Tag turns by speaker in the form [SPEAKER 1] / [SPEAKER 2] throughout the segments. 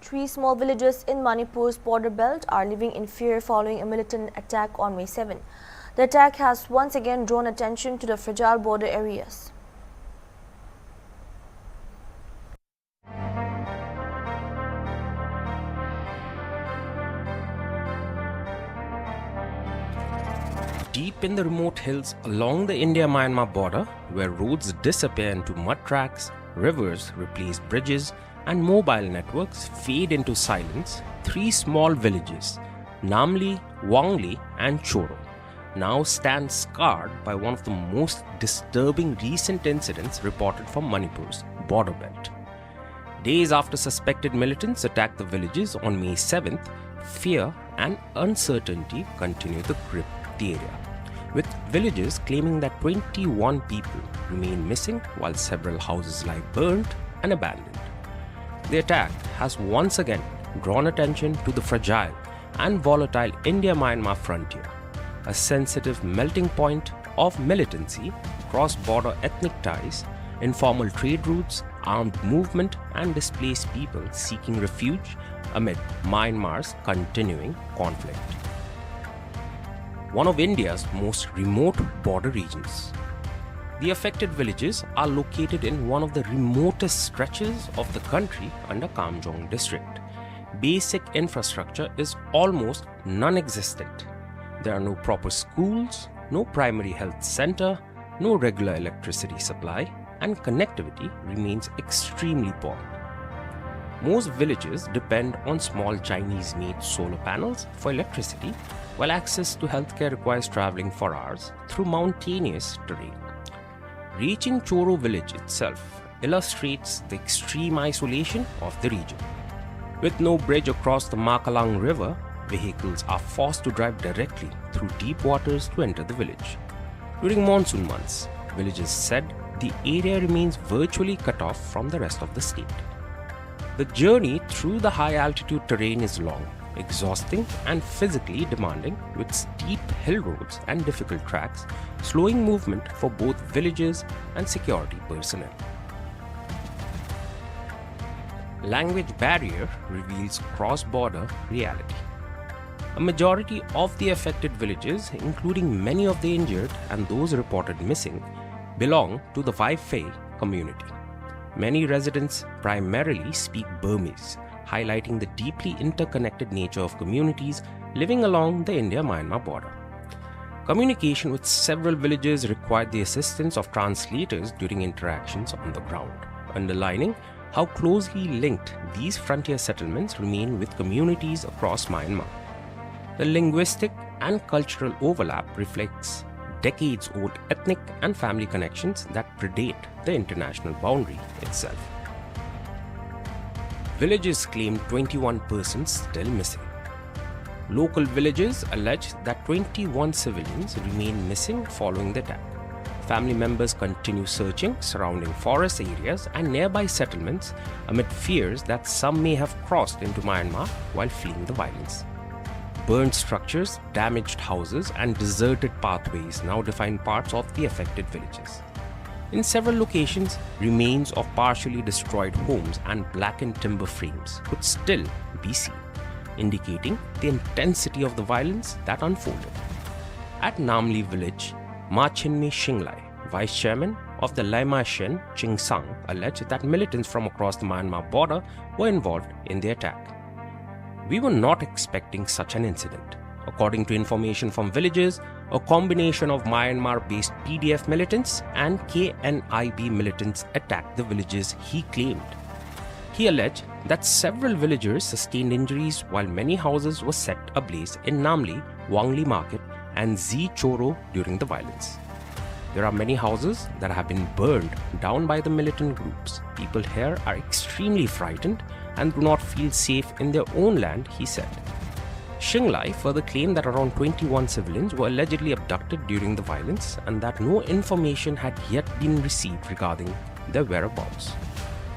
[SPEAKER 1] 3 small villages in Manipur's border belt are living in fear following a militant attack on May 7. The attack has once again drawn attention to the fragile border areas.
[SPEAKER 2] Deep in the remote hills along the India-Myanmar border, where roads disappear into mud tracks, rivers replace bridges, and mobile networks fade into silence, 3 small villages, Namli, Wangli, and Choro, now stand scarred by one of the most disturbing recent incidents reported from Manipur's border belt. Days after suspected militants attacked the villages on May 7th, fear and uncertainty continue to grip the area, with villagers claiming that 21 people remain missing while several houses lie burnt and abandoned. The attack has once again drawn attention to the fragile and volatile India-Myanmar frontier, a sensitive melting point of militancy, cross-border ethnic ties, informal trade routes, armed movement, and displaced people seeking refuge amid Myanmar's continuing conflict. One of India's most remote border regions. The affected villages are located in one of the remotest stretches of the country under Kamjong district. Basic infrastructure is almost non-existent. There are no proper schools, no primary health center, no regular electricity supply, and connectivity remains extremely poor. Most villages depend on small Chinese-made solar panels for electricity, while access to healthcare requires traveling for hours through mountainous terrain. Reaching Choro village itself illustrates the extreme isolation of the region. With no bridge across the Makalang River, vehicles are forced to drive directly through deep waters to enter the village. During monsoon months, villagers said the area remains virtually cut off from the rest of the state. The journey through the high-altitude terrain is long, exhausting and physically demanding, with steep hill roads and difficult tracks, slowing movement for both villagers and security personnel. Language barrier reveals cross-border reality. A majority of the affected villages, including many of the injured and those reported missing, belong to the Phek community. Many residents primarily speak Burmese, highlighting the deeply interconnected nature of communities living along the India-Myanmar border. Communication with several villages required the assistance of translators during interactions on the ground, underlining how closely linked these frontier settlements remain with communities across Myanmar. The linguistic and cultural overlap reflects decades-old ethnic and family connections that predate the international boundary itself. Villages claim 21 persons still missing. Local villagers allege that 21 civilians remain missing following the attack. Family members continue searching surrounding forest areas and nearby settlements amid fears that some may have crossed into Myanmar while fleeing the violence. Burned structures, damaged houses, and deserted pathways now define parts of the affected villages. In several locations, remains of partially destroyed homes and blackened timber frames could still be seen, indicating the intensity of the violence that unfolded. At Namli village, Ma Chinmi Shinglai, vice chairman of the Laima Shen Chingsang, alleged that militants from across the Myanmar border were involved in the attack. We were not expecting such an incident. According to information from villagers, a combination of Myanmar-based PDF militants and KNIB militants attacked the villages he claimed. He alleged that several villagers sustained injuries while many houses were set ablaze in Namli, Wangli Market and Z Choro during the violence. There are many houses that have been burned down by the militant groups. People here are extremely frightened and do not feel safe in their own land, he said. Shinglai further claimed that around 21 civilians were allegedly abducted during the violence and that no information had yet been received regarding their whereabouts.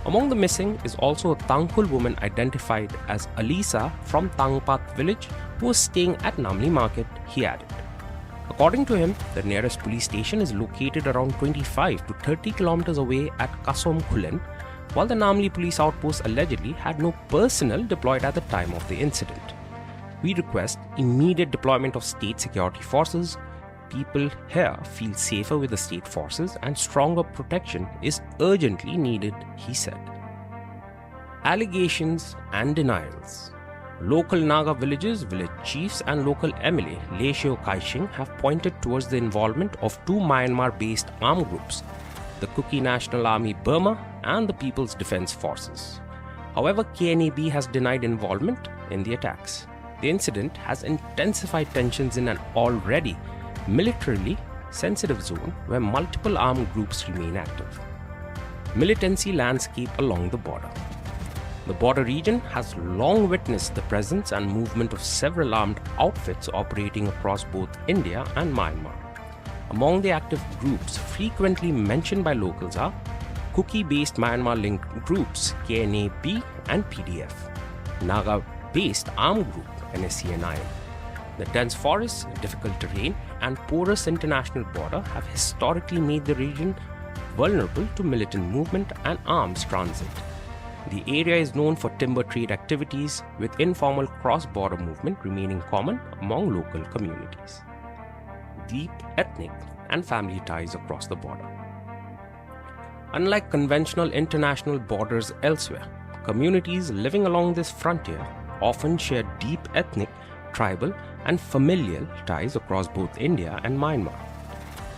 [SPEAKER 2] Among the missing is also a Tangkhul woman identified as Alisa from Tangpat village who was staying at Namli Market, he added. According to him, the nearest police station is located around 25 to 30 kilometers away at Kasom Khulen, while the Namli police outpost allegedly had no personnel deployed at the time of the incident. We request immediate deployment of state security forces. People here feel safer with the state forces and stronger protection is urgently needed, he said. Allegations and denials. Local Naga villages, village chiefs and local MLA Leshio Kaishing have pointed towards the involvement of two Myanmar-based armed groups, the Kuki National Army Burma and the People's Defense Forces. However, KNAB has denied involvement in the attacks. The incident has intensified tensions in an already militarily sensitive zone where multiple armed groups remain active. Militancy landscape along the border. The border region has long witnessed the presence and movement of several armed outfits operating across both India and Myanmar. Among the active groups frequently mentioned by locals are Kuki-based Myanmar-linked groups KNAB and PDF, Naga-based armed group NSCNI. The dense forests, difficult terrain, and porous international border have historically made the region vulnerable to militant movement and arms transit. The area is known for timber trade activities, with informal cross-border movement remaining common among local communities. Deep ethnic and family ties across the border. Unlike conventional international borders elsewhere, communities living along this frontier often share deep ethnic, tribal, and familial ties across both India and Myanmar.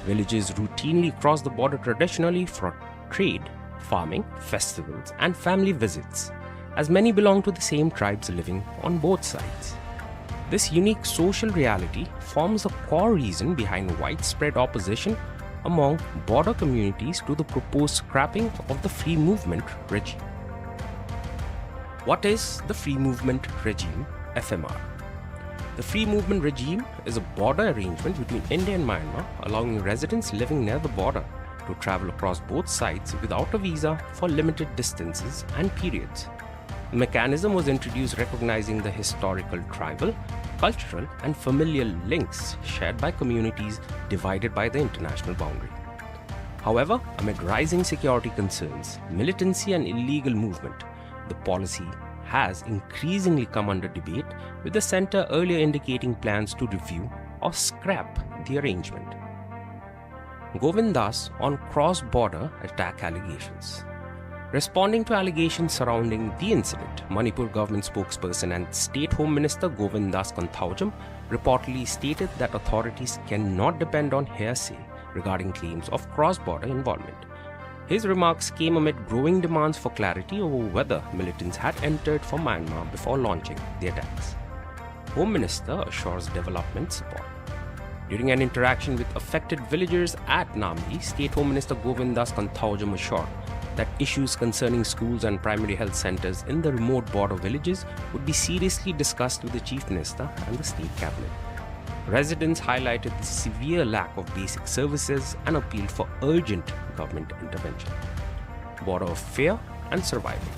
[SPEAKER 2] Villages routinely cross the border traditionally for trade, farming, festivals, and family visits, as many belong to the same tribes living on both sides. This unique social reality forms a core reason behind widespread opposition among border communities to the proposed scrapping of the free movement regime. What is the free movement regime, FMR? The free movement regime is a border arrangement between India and Myanmar, allowing residents living near the border to travel across both sides without a visa for limited distances and periods. The mechanism was introduced recognizing the historical, tribal, cultural, and familial links shared by communities divided by the international boundary. However, amid rising security concerns, militancy, and illegal movement, the policy has increasingly come under debate, with the centre earlier indicating plans to review or scrap the arrangement. Govind Das on cross-border attack allegations. Responding to allegations surrounding the incident, Manipur government spokesperson and State Home Minister Govind Das Konthaujam reportedly stated that authorities cannot depend on hearsay regarding claims of cross-border involvement. His remarks came amid growing demands for clarity over whether militants had entered for Myanmar before launching the attacks. Home Minister assures development support. During an interaction with affected villagers at Namli, State Home Minister Govind Das Konthaujam assured that issues concerning schools and primary health centers in the remote border villages would be seriously discussed with the Chief Minister and the State Cabinet. Residents highlighted the severe lack of basic services and appealed for urgent government intervention. Border of fear and survival.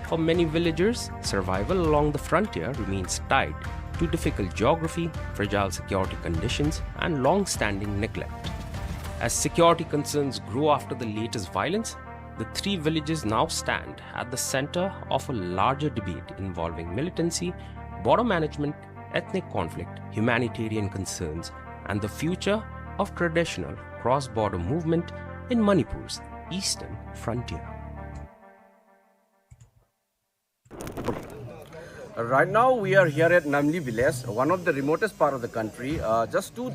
[SPEAKER 2] For many villagers, survival along the frontier remains tied to difficult geography, fragile security conditions, and long-standing neglect. As security concerns grow after the latest violence, the three villages now stand at the center of a larger debate involving militancy, border management, ethnic conflict, humanitarian concerns, and the future of traditional cross-border movement in Manipur's eastern frontier.
[SPEAKER 3] Right now we are here at Namli village, one of the remotest part of the country. Just two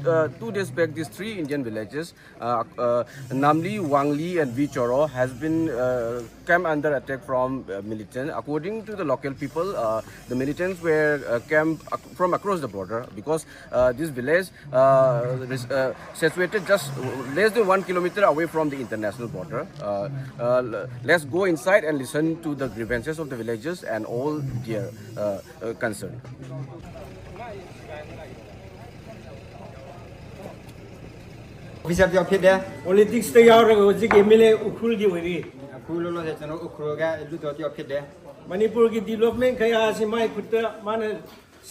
[SPEAKER 3] days back, these three Indian villages, Namli, Wangli and Vichoro, has been come under attack from militants. According to the local people, the militants were came from across the border, because this village is situated just less than 1 kilometer away from the international border. Let's go inside and listen to the grievances of the villagers and all their concern.
[SPEAKER 4] Politics to yaw rago jige mile ukhul gi wiri.
[SPEAKER 5] Akulo lo chano ukroga lu to tio phit de.
[SPEAKER 4] Manipur ki development kaya si mai khutta mane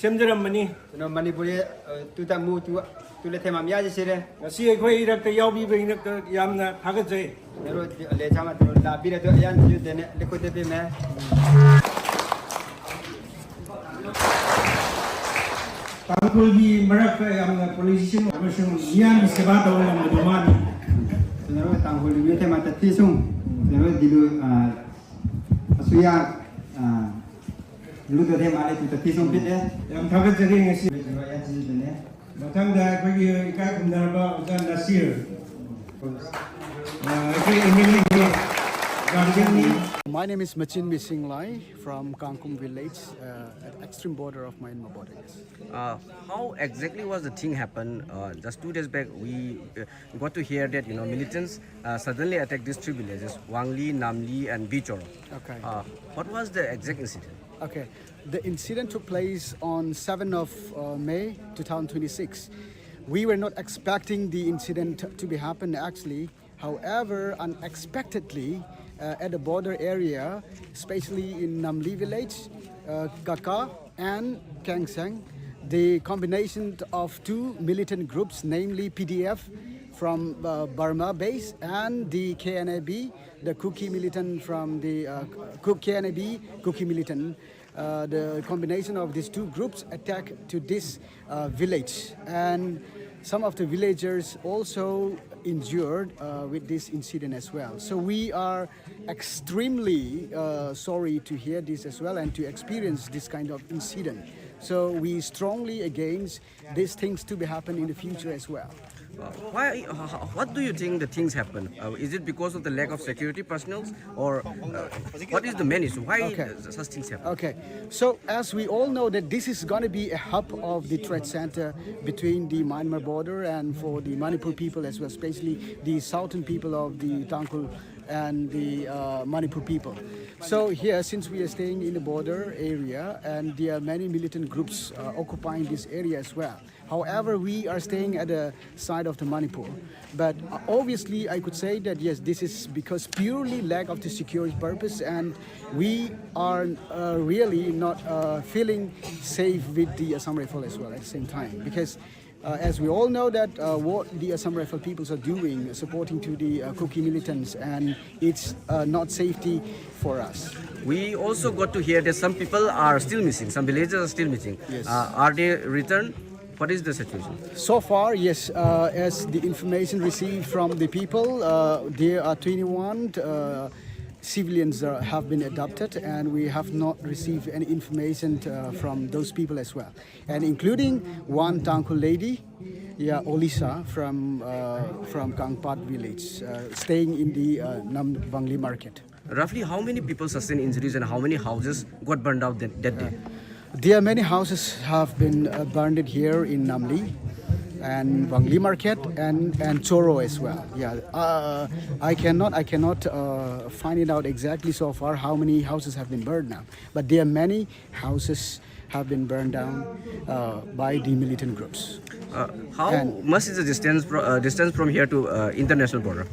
[SPEAKER 4] ꯁꯦꯝꯖꯔꯝꯕꯅꯤ
[SPEAKER 5] ꯀꯩꯅꯣ ꯃꯅꯤꯄꯨꯔꯤ ꯇꯨꯇꯃꯨ ꯇꯨꯂꯦ ꯊꯦꯃ ꯃꯌꯥꯖꯤꯁꯤꯔꯦ
[SPEAKER 4] ꯉꯁꯤ ꯑꯩꯈꯣꯏ ꯏꯔꯛꯇ ꯌꯥꯎꯕꯤꯕꯒꯤꯗꯃꯛꯇ ꯌꯥꯝꯅ ꯊꯥꯒꯠꯆꯩ
[SPEAKER 5] ꯅꯦꯔꯣ ꯂꯦꯆꯥꯃ ꯂꯥꯕꯤꯔꯦ ꯑꯌꯥꯟ ꯖꯨꯗꯦꯅꯦ ꯂꯤꯈꯨꯗꯦ ꯄꯤꯃꯦ
[SPEAKER 4] ꯇꯥꯡꯈꯨꯜꯒꯤ ꯃꯔꯛꯇ ꯌꯥꯝꯅ politician ꯑꯃꯁꯨꯡ ꯃꯤꯌꯥꯝꯒꯤ ꯁꯦꯕꯥ ꯇꯧꯕ ꯉꯝꯕꯗꯨ ꯃꯥꯅꯤ
[SPEAKER 5] ꯅꯦꯔꯣ ꯇꯥꯡꯈꯨꯜ ꯃꯤ ꯊꯦꯃ ꯇꯤꯁꯨꯡ ꯅꯦꯔꯣ ꯗꯤꯂꯨ ꯑꯁꯨꯌꯥ ꯂꯨꯗ ꯊꯦꯃ ꯂꯦ ꯇꯨ ꯇꯤꯁꯨꯡ ꯄꯤꯠꯂꯦ
[SPEAKER 4] ꯌꯥꯝ ꯊꯥꯒꯠꯆꯔꯤ ꯉꯁꯤ
[SPEAKER 5] ꯑꯌꯥꯟ ꯖꯨꯗꯦꯅꯦ
[SPEAKER 4] ꯃꯊꯪꯗ ꯑꯩꯈꯣꯏꯒꯤ ꯏꯀꯥꯏ ꯈꯨꯝꯅꯔꯕ ꯑꯣꯖꯥ ꯅꯁꯤꯔ ꯑꯩꯈꯣꯏ ꯑꯦꯝꯑꯦꯜꯑꯦꯒꯤ ꯒꯥꯔꯖꯤꯌꯟꯅꯤ.
[SPEAKER 6] My name is Machin Misinglai from Kangkum village at extreme border of Myanmar border. Yes.
[SPEAKER 3] How exactly was the thing happen? Just 2 days back, we got to hear that militants suddenly attacked these 3 villages: Wangli, Namli, and Bichoro.
[SPEAKER 6] Okay.
[SPEAKER 3] What was the exact incident?
[SPEAKER 6] Okay. The incident took place on 7th of May 2026. We were not expecting the incident to be happen actually. However, unexpectedly, at the border area, especially in Namli village, Kaka and Kangsang, the combination of 2 militant groups, namely PDF from Burma base and the KNAB, the Kuki militant from the KNAB, Kuki militant, the combination of these 2 groups attack to this village, and some of the villagers also injured with this incident as well. So we are extremely sorry to hear this as well and to experience this kind of incident. So we strongly against these things to be happen in the future as well.
[SPEAKER 3] What do you think the things happen? Is it because of the lack of security personnel, or what is the main issue? Why such things happen?
[SPEAKER 6] Okay, so as we all know that this is going to be a hub of the trade center between the Myanmar border and for the Manipur people as well, especially the southern people of the Tangkhul and the Manipur people. So here, since we are staying in the border area and there are many militant groups occupying this area as well. However, we are staying at the side of the Manipur. But obviously, I could say that yes, this is because purely lack of the security purpose, and we are really not feeling safe with the Assam Rifle as well at the same time. Because as we all know that what the Assam Rifle peoples are doing, supporting to the Kuki militants, and it's not safety for us.
[SPEAKER 3] We also got to hear that some people are still missing, some villagers are still missing.
[SPEAKER 6] Yes.
[SPEAKER 3] Are they returned? What is the situation?
[SPEAKER 6] So far, yes, as the information received from the people, there are 21 civilians have been adopted, and we have not received any information from those people as well, and including one Tangkhul lady, Olisa from Kangpat village, staying in the Namvangli market.
[SPEAKER 3] Roughly how many people sustained injuries and how many houses got burned out that day?
[SPEAKER 6] There are many houses have been burned here in Namli and Wangli market and Choro as well. Yeah, I cannot find it out exactly so far how many houses have been burned now, but there are many houses have been burned down by the militant groups.
[SPEAKER 3] How much is the distance from here to international border?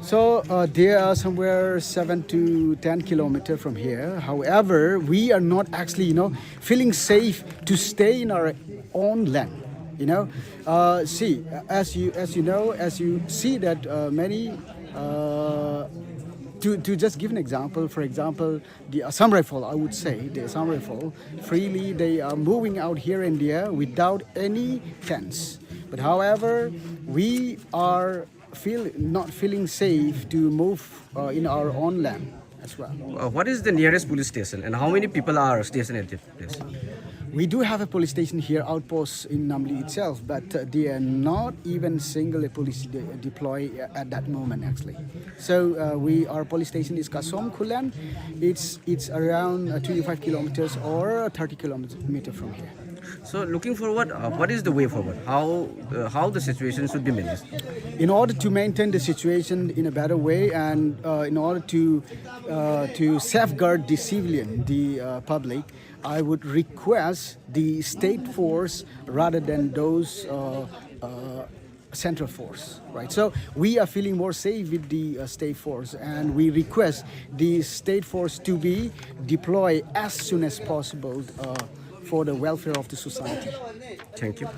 [SPEAKER 6] So there are somewhere 7 to 10 kilometers from here. However, we are not actually, feeling safe to stay in our own land. See, as you see that many. To just give an example, for example, the Assam Rifle, I would say, the Assam Rifle, freely they are moving out here and there without any tents. But however, we are not feeling safe to move in our own land as well.
[SPEAKER 3] What is the nearest police station and how many people are stationed at this place?
[SPEAKER 6] We do have a police station here, outpost in Namli itself, but they are not even single police deploy at that moment actually. So our police station is Kasom Kulan. It's around 25 kilometers or 30 kilometers from here.
[SPEAKER 3] So looking forward, what is the way forward? How the situation should be managed?
[SPEAKER 6] In order to maintain the situation in a better way, and in order to safeguard the civilian, the public, I would request the state force rather than those central force, right? So we are feeling more safe with the state force, and we request the state force to be deployed as soon as possible for the welfare of the society.
[SPEAKER 3] Thank you.